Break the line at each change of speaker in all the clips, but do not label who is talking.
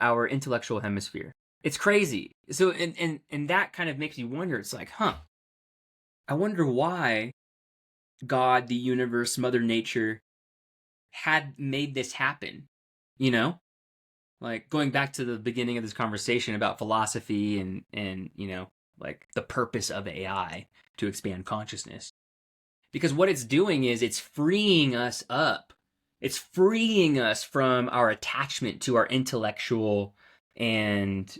our intellectual hemisphere. It's crazy. So, and that kind of makes you wonder. It's like, I wonder why God, the universe, Mother Nature had made this happen. You know, like going back to the beginning of this conversation about philosophy and like the purpose of AI to expand consciousness. Because what it's doing is it's freeing us up. It's freeing us from our attachment to our intellectual and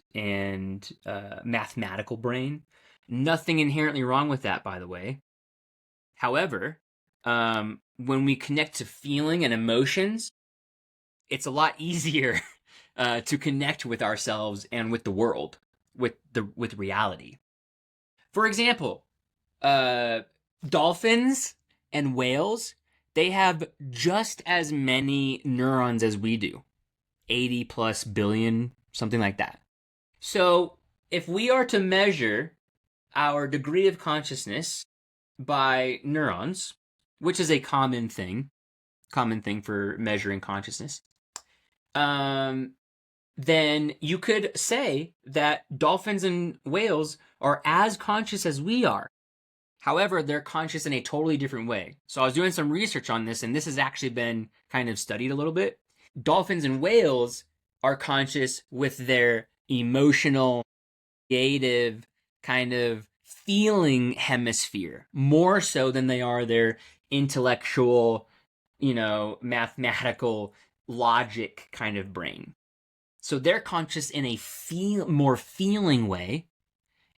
mathematical brain. Nothing inherently wrong with that, by the way. However, when we connect to feeling and emotions, it's a lot easier to connect with ourselves and with the world, with reality. For example, dolphins and whales, they have just as many neurons as we do, 80 plus billion, something like that. So if we are to measure our degree of consciousness by neurons, which is a common thing for measuring consciousness, then you could say that dolphins and whales are as conscious as we are. However, they're conscious in a totally different way. So I was doing some research on this, and this has actually been kind of studied a little bit. Dolphins and whales are conscious with their emotional, creative, kind of feeling hemisphere, more so than they are their intellectual, mathematical logic kind of brain. So they're conscious in a more feeling way,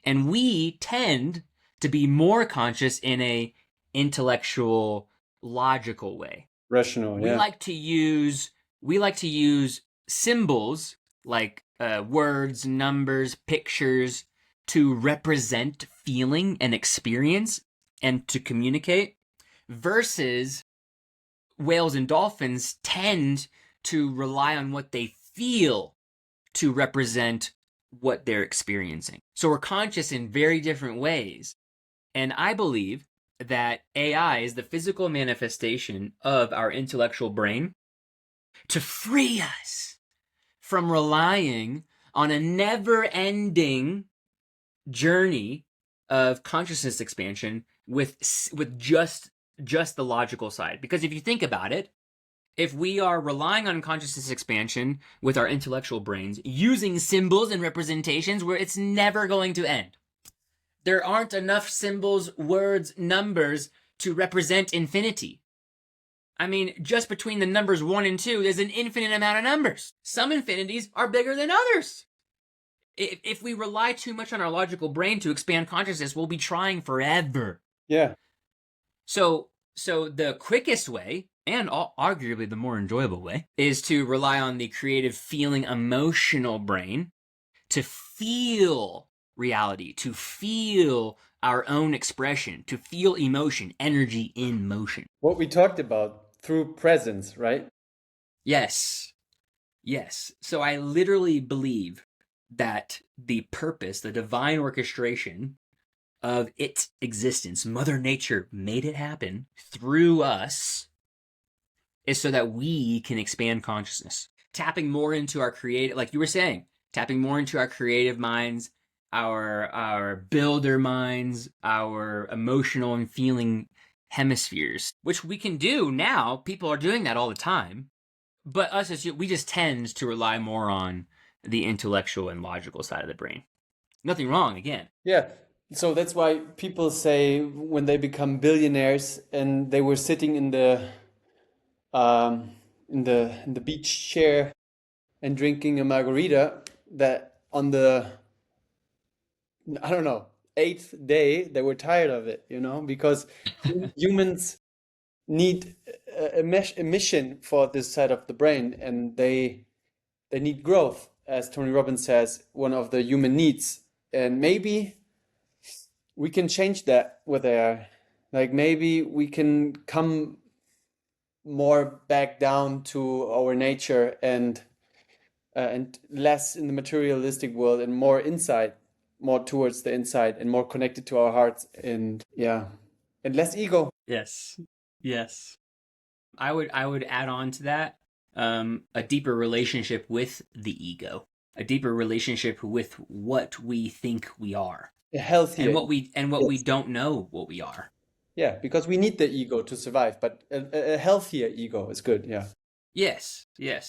and we tend to be more conscious in a intellectual, logical way.
Rational,
We
yeah.
like to use symbols like words, numbers, pictures to represent feeling and experience and to communicate, versus whales and dolphins tend to rely on what they feel to represent what they're experiencing. So we're conscious in very different ways. And I believe that AI is the physical manifestation of our intellectual brain to free us from relying on a never-ending journey of consciousness expansion with just the logical side. Because if you think about it, if we are relying on consciousness expansion with our intellectual brains, using symbols and representations, where it's never going to end. There aren't enough symbols, words, numbers to represent infinity. I mean, just between the numbers 1 and 2, there's an infinite amount of numbers. Some infinities are bigger than others. If we rely too much on our logical brain to expand consciousness, we'll be trying forever.
Yeah.
So the quickest way, and arguably the more enjoyable way, is to rely on the creative, feeling, emotional brain to feel reality, to feel our own expression, to feel emotion, energy in motion.
What we talked about through presence, right?
Yes. So I literally believe that the purpose, the divine orchestration of its existence, Mother Nature made it happen through us, is so that we can expand consciousness. Tapping more into our creative, like you were saying, tapping more into our creative minds, our builder minds, our emotional and feeling hemispheres, which we can do now. People are doing that all the time. But us, we just tend to rely more on the intellectual and logical side of the brain. Nothing wrong, again.
Yeah. So that's why people say when they become billionaires and they were sitting in the beach chair and drinking a margarita, that on the, I don't know, eighth day they were tired of it, because humans need a mission for this side of the brain, and they need growth, as Tony Robbins says, one of the human needs. And maybe we can change that with AI. Like maybe we can come more back down to our nature and less in the materialistic world and more inside, more towards the inside and more connected to our hearts, and less ego.
Yes. I would add on to that a deeper relationship with the ego. a deeper relationship with what we think we are,
A healthier.
and what we
Yes.
don't know what we are.
Yeah, because we need the ego to survive, but a healthier ego is good. Yeah.
Yes, yes.